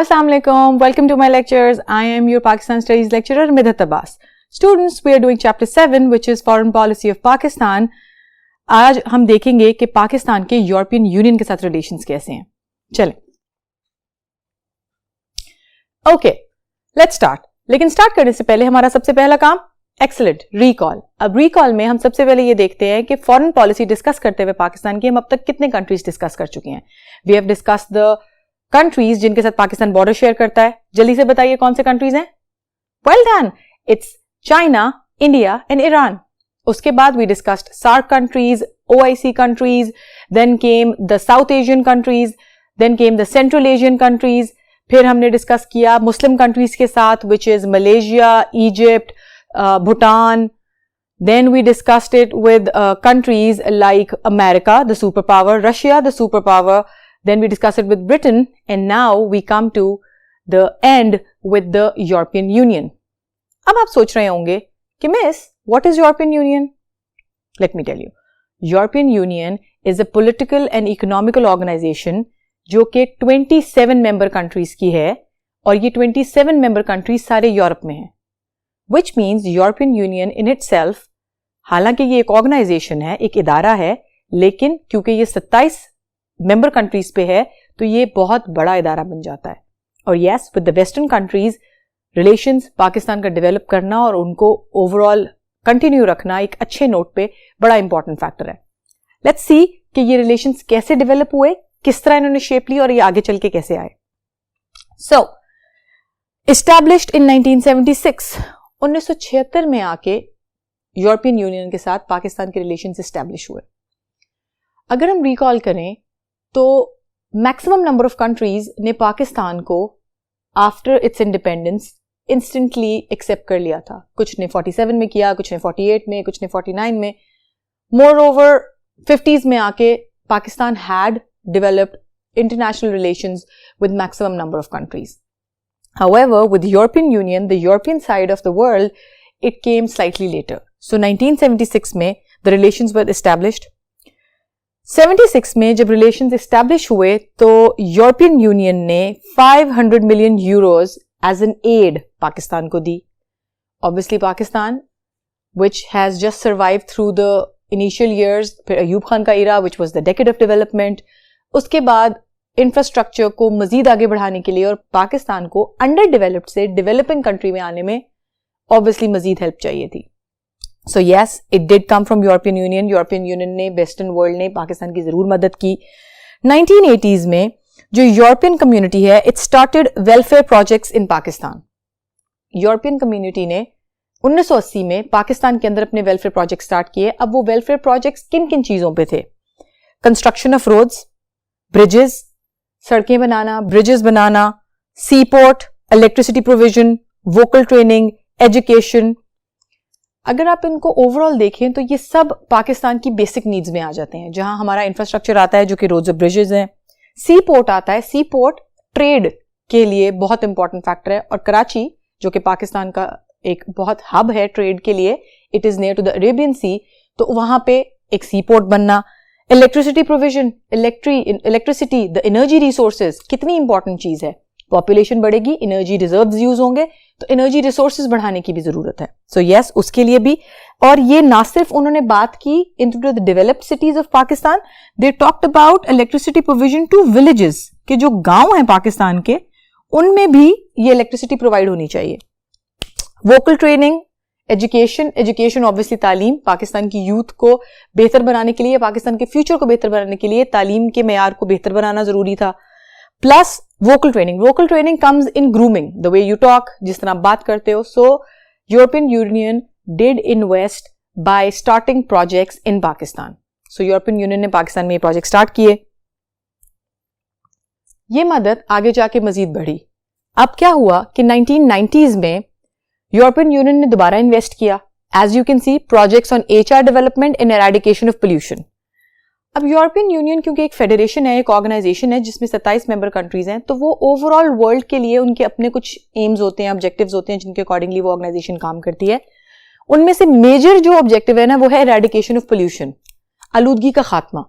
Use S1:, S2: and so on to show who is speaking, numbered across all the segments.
S1: Assalamu alaikum. Welcome to my lectures. I am your Pakistan Studies lecturer Midhat Abbas. Students, we are doing chapter 7 which is Foreign Policy of Pakistan. आज हम देखेंगे कि पाकिस्तान के European union के साथ relations कैसे हैं. चलें. Okay, let's start. लेकिन स्टार्ट करने से पहले हमारा सबसे पहला काम एक्सीलेंट रिकॉल. अब रिकॉल में हम सबसे पहले ये देखते हैं कि फॉरेन पॉलिसी डिस्कस करते हुए पाकिस्तान की हम अब तक कितने कंट्रीज डिस्कस कर चुके हैं. We have discuss the countries जिनके साथ पाकिस्तान बॉर्डर शेयर करता है. जल्दी से बताइए कौन से कंट्रीज हैं. Well done, it's China, India and Iran. उसके बाद we discussed SAARC countries, OIC countries, then came the South Asian countries, then came the Central Asian countries. फिर हमने डिस्कस किया मुस्लिम कंट्रीज के साथ which is Malaysia, Egypt, Bhutan. Then we discussed it with countries like America, the superpower, Russia, the superpower. Then we discussed it with Britain, and now we come to the end with the European Union. अब आप सोच रहे होंगे कि miss, what is European Union? Let me tell you. European Union is a political and economical organization जो कि 27 member countries की है, और ये 27 member countries सारे यूरोप में हैं. Which means European Union in itself, हालांकि ये एक ऑर्गेनाइजेशन है, एक इदारा है, लेकिन क्योंकि ये 27 मेंबर कंट्रीज पे है तो ये बहुत बड़ा इदारा बन जाता है. और yes, with the western countries relations Pakistan का डेवलप करना और उनको ओवरऑल कंटिन्यू रखना एक अच्छे नोट पे बड़ा इंपॉर्टेंट फैक्टर है. लेट्स सी कि ये रिलेशंस कैसे डेवलप हुए, किस तरह इन्होंने शेप ली और ये आगे चल के कैसे आए. सो एस्टैब्लिश्ड इन 1976, 1976 में आके यूरोपियन यूनियन के साथ पाकिस्तान के रिलेशंस एस्टैब्लिश हुए. अगर हम रिकॉल करें तो मैक्सिमम नंबर ऑफ कंट्रीज ने पाकिस्तान को after its independence instantly accept कर लिया था. कुछ ने 47 में किया, कुछ ने 48 में, कुछ ने 49 में. मोर ओवर 50s में आके Pakistan had developed international relations with maximum number of countries. However, with the European Union, the European side of the world, it came slightly later. So 1976 में the relations were established. 76 में जब relations establish हुए तो European Union ने 500 million euros as an aid Pakistan को दी. Obviously Pakistan, which has just survived through the initial years, फिर अयूब खान का era, which was the decade of development. उसके बाद इंफ्रास्ट्रक्चर को मजीद आगे बढ़ाने के लिए और पाकिस्तान को अंडर डेवलप्ड से डेवलपिंग कंट्री में आने में ऑब्वियसली मजीद हेल्प चाहिए थी. सो yes, it did come from European union. European Union ने, वेस्टर्न वर्ल्ड ने पाकिस्तान की जरूर मदद की. 1980s में जो यूरोपियन कम्युनिटी है, it started welfare projects in Pakistan. European community ने 1980 में पाकिस्तान के अंदर अपने वेलफेयर प्रोजेक्ट स्टार्ट किए. अब वो वेलफेयर प्रोजेक्ट्स किन किन चीजों पे थे? कंस्ट्रक्शन ऑफ रोड्स, ब्रिजेस, सड़कें बनाना, ब्रिजेस बनाना, sea port, electricity provision, vocal training, education. अगर आप इनको ओवरऑल देखें तो ये सब पाकिस्तान की बेसिक नीड्स में आ जाते हैं. जहां हमारा इंफ्रास्ट्रक्चर आता है जो कि रोड्स और ब्रिजेस हैं. सी पोर्ट आता है. सी पोर्ट ट्रेड के लिए बहुत इंपॉर्टेंट फैक्टर है, और कराची जो कि पाकिस्तान का एक बहुत हब है ट्रेड के लिए, it is near to the Arabian sea, तो वहां पे एक सी पोर्ट बनना. Electricity provision, electricity, the energy resources, कितनी इंपॉर्टेंट चीज है. पॉपुलेशन बढ़ेगी, एनर्जी रिजर्व्स यूज होंगे, तो एनर्जी रिसोर्सेज बढ़ाने की भी जरूरत है. सो यस, उसके लिए भी. और ये ना सिर्फ उन्होंने बात की in to the developed cities of Pakistan, they talked about electricity provision to villages, के जो गांव हैं पाकिस्तान के, उनमें भी ये इलेक्ट्रिसिटी प्रोवाइड होनी चाहिए. वोकल ट्रेनिंग, एजुकेशन ऑब्वियसली तालीम, पाकिस्तान की यूथ को बेहतर बनाने के लिए, पाकिस्तान के फ्यूचर को बेहतर बनाने के लिए तालीम के मेयार को बेहतर बनाना जरूरी था. Plus vocal training. Vocal training comes in grooming, the way you talk, जिस तरह आप बात करते हो. So European Union did invest by starting projects in Pakistan. So European Union ने पाकिस्तान में ये प्रोजेक्ट स्टार्ट किए. ये मदद आगे जाके मजीद बढ़ी. अब क्या हुआ कि 1990s में यूरोपियन यूनियन ने दोबारा इन्वेस्ट किया. As you can see, projects on HR development and eradication of pollution. अब यूरोपियन यूनियन क्योंकि एक फेडरेशन है, एक ऑर्गेनाइजेशन है जिसमें 27 मेंबर कंट्रीज हैं, तो वो ओवरऑल वर्ल्ड के लिए उनके अपने कुछ एम्स होते हैं, ऑब्जेक्टिव्स होते हैं, जिनके अकॉर्डिंगली वो ऑर्गेनाइजेशन काम करती है. उनमें से मेजर जो ऑब्जेक्टिव है ना, वो है एराडिकेशन ऑफ पोल्यूशन, आलूदगी का खात्मा.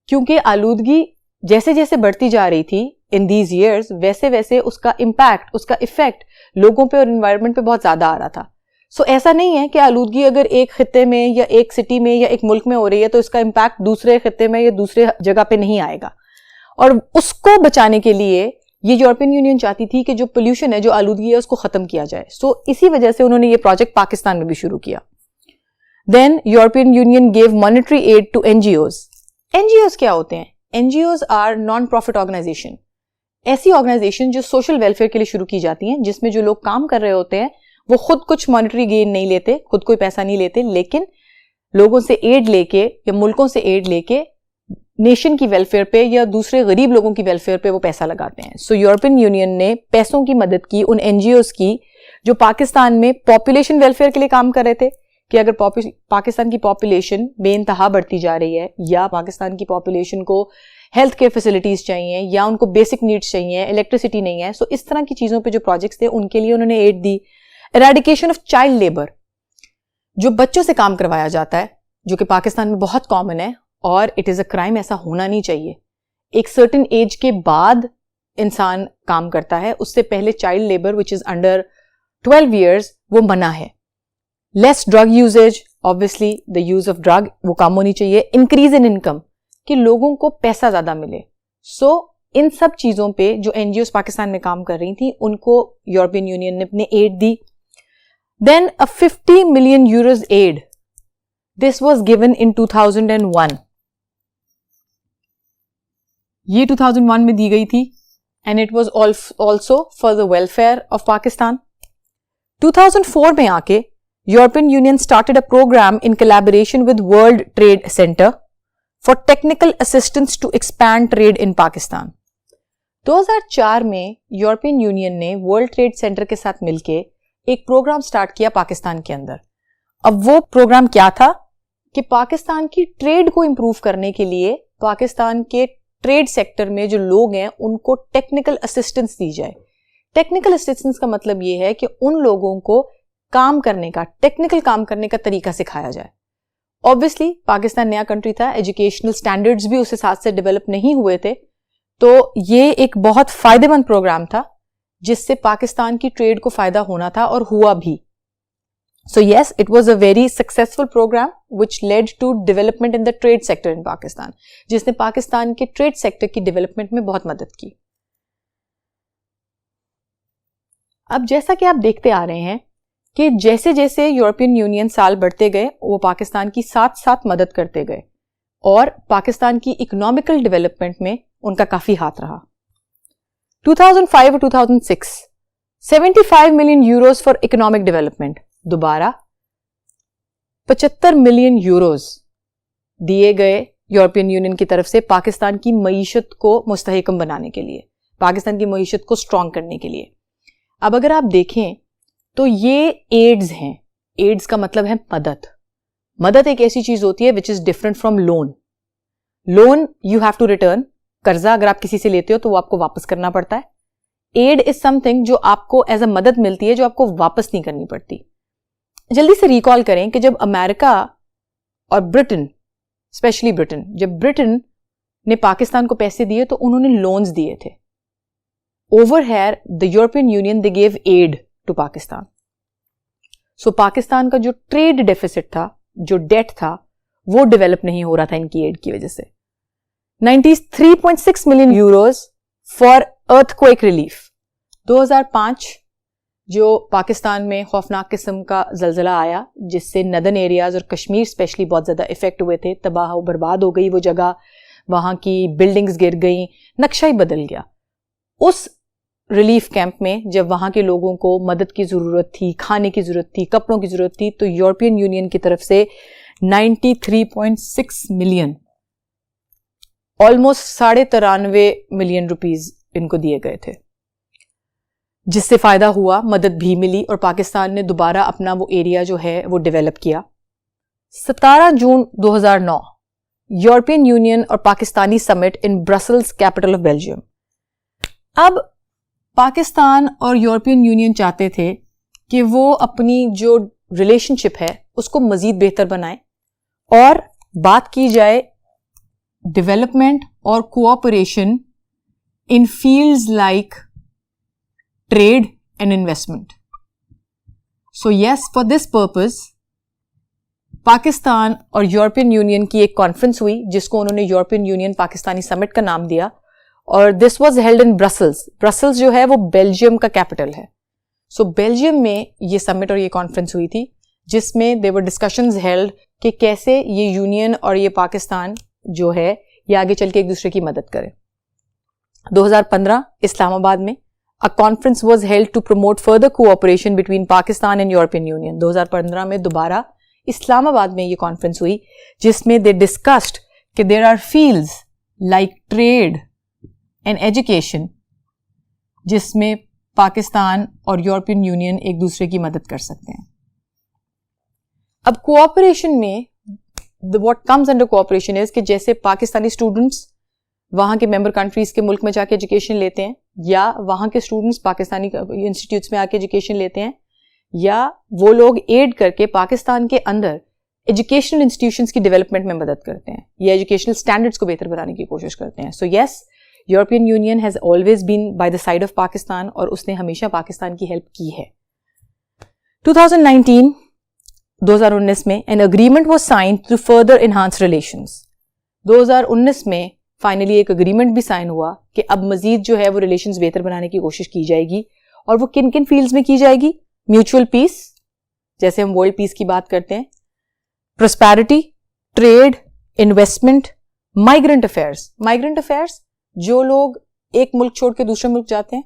S1: क्योंकि आलूदगी जैसे जैसे बढ़ती जा रही थी इन दीज ईयर्स, वैसे वैसे उसका इम्पैक्ट, उसका इफेक्ट लोगों पे और एनवायरनमेंट पे बहुत ज्यादा आ रहा था। सो ऐसा नहीं है कि आलूदगी अगर एक खित्ते में या एक सिटी में या एक मुल्क में हो रही है तो इसका इम्पैक्ट दूसरे खित्ते में या दूसरे जगह पे नहीं आएगा। और उसको बचाने के लिए ये यूरोपियन यूनियन चाहती थी कि जो पोल्यूशन है, जो आलूदगी है, उसको खत्म किया जाए। सो इसी वजह से उन्होंने ये प्रोजेक्ट पाकिस्तान में भी शुरू किया। Then European Union gave monetary aid to NGOs. NGOs क्या होते हैं? NGOs are non profit organisation, ऐसी ऑर्गेनाइजेशन जो सोशल वेलफेयर के लिए शुरू की जाती हैं, जिसमें जो लोग काम कर रहे होते हैं वो खुद कुछ मॉनेटरी गेन नहीं लेते, खुद कोई पैसा नहीं लेते, लेकिन लोगों से एड लेके या मुल्कों से एड लेके नेशन की वेलफेयर पे या दूसरे गरीब लोगों की वेलफेयर पे वो पैसा लगाते हैं। सो यूरोपियन यूनियन ने पैसों की मदद की उन एनजीओज की जो पाकिस्तान में पॉपुलेशन वेलफेयर के लिए काम कर रहे थे, कि अगर पाकिस्तान की पॉपुलेशन बेइंतहा बढ़ती जा रही है या पाकिस्तान की पॉपुलेशन को हेल्थ केयर फैसिलिटीज चाहिए या उनको बेसिक नीड्स चाहिए, इलेक्ट्रिसिटी नहीं है, सो इस तरह की चीजों पे जो प्रोजेक्ट्स थे उनके लिए उन्होंने एड दी। एराडिकेशन ऑफ चाइल्ड लेबर, जो बच्चों से काम करवाया जाता है, जो कि पाकिस्तान में बहुत कॉमन है और इट इज अ क्राइम, ऐसा होना नहीं चाहिए। एक सर्टेन एज के बाद इंसान काम करता है, उससे पहले child labour which is under 12 years वो मना है। Less drug usages, obviously the use of drug वो कम होनी चाहिए। इंक्रीज इन इनकम, कि लोगों को पैसा ज्यादा मिले। सो इन सब चीजों पे जो एनजीओ पाकिस्तान में काम कर रही थी उनको यूरोपियन यूनियन ने अपने एड दी। Then a 50 million euros aid, this was given in 2001। ये 2001 में दी गई थी and it was also for the welfare of Pakistan. 2004 में आके European Union started a programme in collaboration with World Trade Centre for technical assistance to expand trade in Pakistan. 2004 में European Union ने World Trade Centre के साथ मिलकर एक programme start किया पाकिस्तान के अंदर। अब वो प्रोग्राम क्या था कि पाकिस्तान की ट्रेड को इंप्रूव करने के लिए पाकिस्तान के ट्रेड सेक्टर में जो लोग हैं उनको टेक्निकल असिस्टेंस दी जाए। टेक्निकल असिस्टेंस का मतलब ये है कि उन लोगों को काम करने का, टेक्निकल काम करने का तरीका सिखाया जाए। ऑब्वियसली पाकिस्तान नया कंट्री था, एजुकेशनल स्टैंडर्ड्स भी उसके साथ से डेवलप नहीं हुए थे, तो ये एक बहुत फायदेमंद प्रोग्राम था जिससे पाकिस्तान की ट्रेड को फायदा होना था और हुआ भी। So yes, it was a very successful programme which led to development in the trade sector in Pakistan, जिसने पाकिस्तान के ट्रेड सेक्टर की डेवलपमेंट में बहुत मदद की। अब जैसा कि आप देखते आ रहे हैं कि जैसे जैसे यूरोपियन यूनियन साल बढ़ते गए वो पाकिस्तान की साथ साथ मदद करते गए और पाकिस्तान की इकोनॉमिकल डेवलपमेंट में उनका काफी हाथ रहा। 2005 और 2006 75 million euros for economic development, दोबारा 75 मिलियन यूरोज दिए गए यूरोपियन यूनियन की तरफ से पाकिस्तान की मईशत को मुस्तहकम बनाने के लिए, पाकिस्तान की मईशत को स्ट्रॉन्ग करने के लिए। अब अगर आप देखें तो ये एड्स हैं। एड्स का मतलब है मदद। मदद एक ऐसी चीज होती है which is different from loan. Loan you have to return, कर्जा अगर आप किसी से लेते हो तो वो आपको वापस करना पड़ता है। एड इज समथिंग जो आपको एज अ मदद मिलती है, जो आपको वापस नहीं करनी पड़ती। जल्दी से रिकॉल करें कि जब अमेरिका और ब्रिटेन, स्पेशली ब्रिटेन, जब ब्रिटेन ने पाकिस्तान को पैसे दिए तो उन्होंने लोन्स दिए थे। Over here the European Union they gave aid to Pakistan. So Pakistan का जो ट्रेड डेफिसिट था, जो डेट था, वो डेवलप नहीं हो रहा था इनकी एड की वजह से। 93.6 million euros for earthquake relief. 2005 जो पाकिस्तान में खौफनाक किस्म का जलजिला आया जिससे नदर्न एरियाज और कश्मीर स्पेशली बहुत ज्यादा इफेक्ट हुए थे, तबाह और बर्बाद हो गई वो जगह, वहां की बिल्डिंग्स गिर गई, नक्शा ही बदल गया। उस रिलीफ कैंप में जब वहां के लोगों को मदद की जरूरत थी, खाने की जरूरत थी, कपड़ों की जरूरत थी, तो यूरोपियन यूनियन की तरफ से 93.6 मिलियन, ऑलमोस्ट 93.5 मिलियन रुपीस इनको दिए गए थे, जिससे फायदा हुआ, मदद भी मिली और पाकिस्तान ने दोबारा अपना वो एरिया जो है वो डेवलप किया। 17 जून 2009 यूरोपियन यूनियन और Pakistani summit in Brussels, capital of Belgium. अब पाकिस्तान और यूरोपियन यूनियन चाहते थे कि वो अपनी जो रिलेशनशिप है उसको मजीद बेहतर बनाए और बात की जाए development or cooperation in fields like trade and investment. So yes, for this purpose, Pakistan और यूरोपियन यूनियन की एक कॉन्फ्रेंस हुई जिसको उन्होंने यूरोपियन यूनियन पाकिस्तानी समिट का नाम दिया, और this was held in Brussels. Brussels जो है वो बेल्जियम का कैपिटल है. सो बेल्जियम में ये समिट और ये कॉन्फ्रेंस हुई थी जिसमें देयर वर डिस्कशंस हेल्ड कि कैसे ये यूनियन और ये पाकिस्तान जो है ये आगे चल के एक दूसरे की मदद करे. 2015 इस्लामाबाद में a conference was held to promote further cooperation between Pakistan and European Union. 2015 में दोबारा इस्लामाबाद में ये कॉन्फ्रेंस हुई जिसमें they discussed कि there are fields like trade and education जिसमें पाकिस्तान और यूरोपियन यूनियन एक दूसरे की मदद कर सकते हैं. अब कोऑपरेशन में what comes under cooperation is कि जैसे पाकिस्तानी स्टूडेंट्स वहां के मेंबर कंट्रीज के मुल्क में जाके एजुकेशन लेते हैं, या वहां के स्टूडेंट्स पाकिस्तानी इंस्टीट्यूट्स में आके एजुकेशन लेते हैं, या वो लोग एड करके पाकिस्तान के अंदर एजुकेशनल इंस्टीट्यूशंस की डेवलपमेंट में मदद करते हैं या एजुकेशनल स्टैंडर्ड्स को बेहतर बनाने की कोशिश करते हैं. So yes, European Union has always been by the side of Pakistan और उसने हमेशा पाकिस्तान की हेल्प की है. 2019 में an agreement was signed to further enhance relations. 2019 में फाइनली एक अग्रीमेंट भी साइन हुआ कि अब मजीद जो है वो रिलेशंस बेहतर बनाने की कोशिश की जाएगी. और वो किन किन फील्ड्स में की जाएगी? म्यूचुअल पीस, जैसे हम वर्ल्ड पीस की बात करते हैं, prosperity, trade, investment, migrant affairs. Migrant affairs, जो लोग एक मुल्क छोड़ के दूसरे मुल्क जाते हैं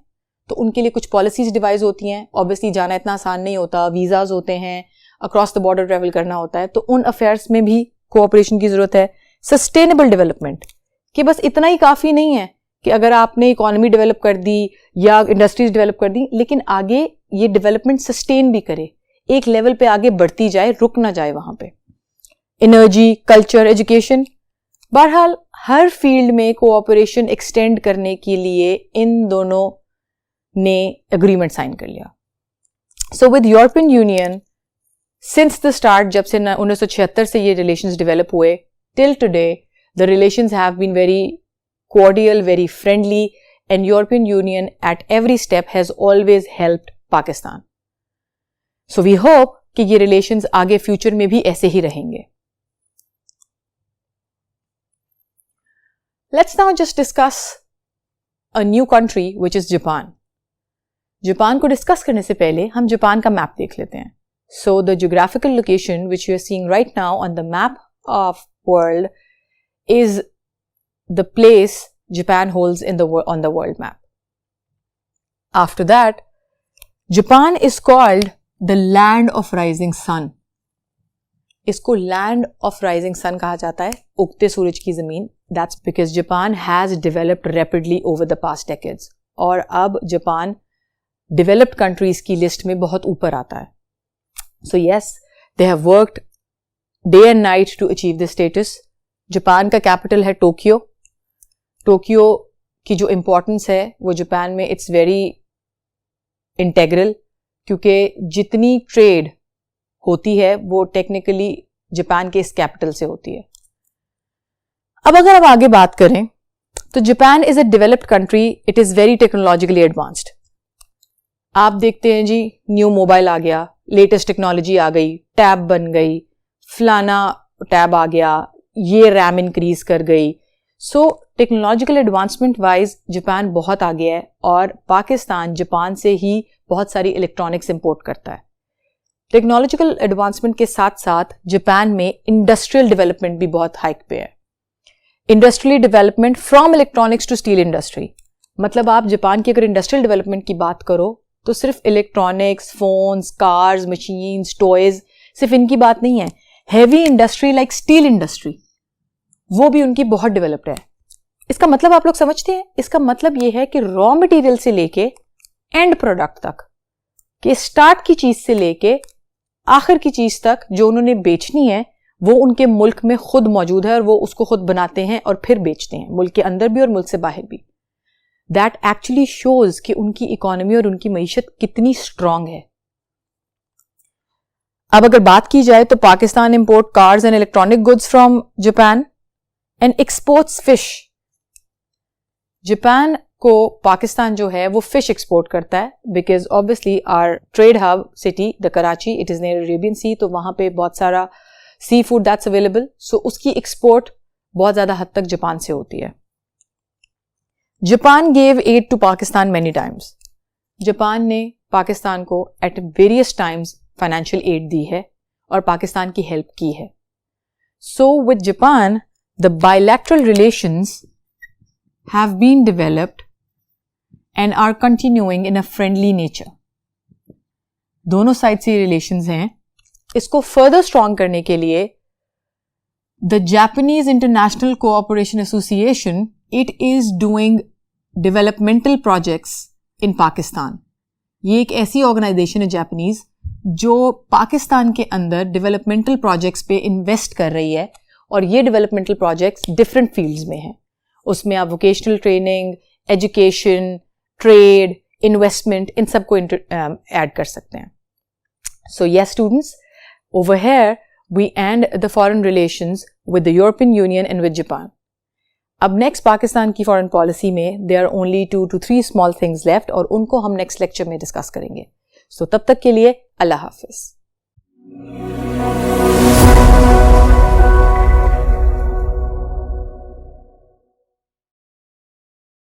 S1: तो उनके लिए कुछ पॉलिसीज डिवाइस होती हैं. ऑब्वियसली जाना इतना आसान नहीं होता, वीजाज होते हैं, अक्रॉस द बॉर्डर ट्रेवल करना होता है, तो उन अफेयर्स में भी कोऑपरेशन की जरूरत है. सस्टेनेबल डेवलपमेंट, कि बस इतना ही काफी नहीं है कि अगर आपने इकोनॉमी डेवलप कर दी या इंडस्ट्रीज डेवलप कर दी, लेकिन आगे ये डेवलपमेंट सस्टेन भी करे, एक लेवल पे आगे बढ़ती जाए, रुक ना जाए वहां पे. एनर्जी, कल्चर, एजुकेशन, बहरहाल हर फील्ड में कोऑपरेशन एक्सटेंड करने के लिए इन दोनों ने एग्रीमेंट साइन कर लिया. So with European union since the start, जब से 1976 से ये रिलेशंस डेवलप हुए till today, the relations have been very cordial, very friendly, and European Union at every step has always helped Pakistan. So we hope कि ये relations आगे future में भी ऐसे ही रहेंगे. Let's now just discuss a new country which is Japan. Japan को discuss करने से पहले हम जापान का मैप देख लेते हैं. So the geographical location which you are seeing right now on the map of world is the place Japan holds on the world map. After that, Japan is called the land of rising sun. इसको land of rising sun कहा जाता है, उगते सूरज की जमीन. That's because Japan has developed rapidly over the past decades. और अब Japan developed countries की लिस्ट में बहुत ऊपर आता है. So yes, they have worked day and night to achieve this status. Japan का कैपिटल है टोक्यो. टोक्यो की जो इम्पोर्टेंस है वो जापान में इट्स वेरी इंटेग्रल, क्योंकि जितनी ट्रेड होती है वो टेक्निकली जापान के इस कैपिटल से होती है. अब अगर आप आगे बात करें तो Japan is a developed country, it is very technologically advanced. आप देखते हैं जी, न्यू मोबाइल आ गया, लेटेस्ट टेक्नोलॉजी आ गई, टैब बन गई, फलाना टैब आ गया, ये रैम इंक्रीज कर गई. सो टेक्नोलॉजिकल एडवांसमेंट वाइज जापान बहुत आगे है, और पाकिस्तान जापान से ही बहुत सारी इलेक्ट्रॉनिक्स इंपोर्ट करता है. टेक्नोलॉजिकल एडवांसमेंट के साथ साथ जापान में इंडस्ट्रियल डेवलपमेंट भी बहुत हाइक पे है. Industrial development from electronics to steel industry, मतलब आप जापान की अगर इंडस्ट्रियल डेवलपमेंट की बात करो तो सिर्फ electronics, phones, cars, machines, toys, सिर्फ इनकी बात नहीं है. Heavy industry like steel industry, वो भी उनकी बहुत डेवलप्ड है. इसका मतलब आप लोग समझते हैं? इसका मतलब ये है कि रॉ मटेरियल से लेके एंड प्रोडक्ट तक, कि स्टार्ट की चीज से लेके आखिर की चीज तक जो उन्होंने बेचनी है वो उनके मुल्क में खुद मौजूद है, और वो उसको खुद बनाते हैं और फिर बेचते हैं, मुल्क के अंदर भी और मुल्क से बाहर भी. दैट एक्चुअली शोज कि उनकी इकोनॉमी और उनकी मईशत कितनी स्ट्रांग है. अब अगर बात की जाए तो Pakistan import cars and electronic goods from Japan, and exports fish. Japan को पाकिस्तान जो है वो फिश एक्सपोर्ट करता है because obviously our trade hub city the Karachi, it is near Arabian sea, तो वहां पे बहुत सारा sea food that's available, so उसकी एक्सपोर्ट बहुत ज्यादा हद तक जापान से होती है। Japan gave aid to Pakistan many times. Japan ने पाकिस्तान को at various times financial aid दी है और पाकिस्तान की हेल्प की है। So with Japan the bilateral relations have been developed and are continuing in a friendly nature. दोनों साइड से रिलेशंस हैं। इसको फर्दर स्ट्रॉन्ग करने के लिए the Japanese international cooperation association, it is doing developmental projects in Pakistan. ये एक ऐसी ऑर्गेनाइजेशन है जापानीज जो पाकिस्तान के अंदर डेवलपमेंटल प्रोजेक्ट्स पे इन्वेस्ट कर रही है, और ये डेवलपमेंटल प्रोजेक्ट्स डिफरेंट फील्ड्स में हैं। उसमें आप vocational training, education, trade, investment, इन सबको ऐड कर सकते हैं। So yes students, over here we end the foreign relations with the European Union and with Japan. अब नेक्स्ट पाकिस्तान की फॉरेन पॉलिसी में there are only 2 to 3 small things left, और उनको हम नेक्स्ट लेक्चर में डिस्कस करेंगे। सो तब तक के लिए अल्लाह हाफिज।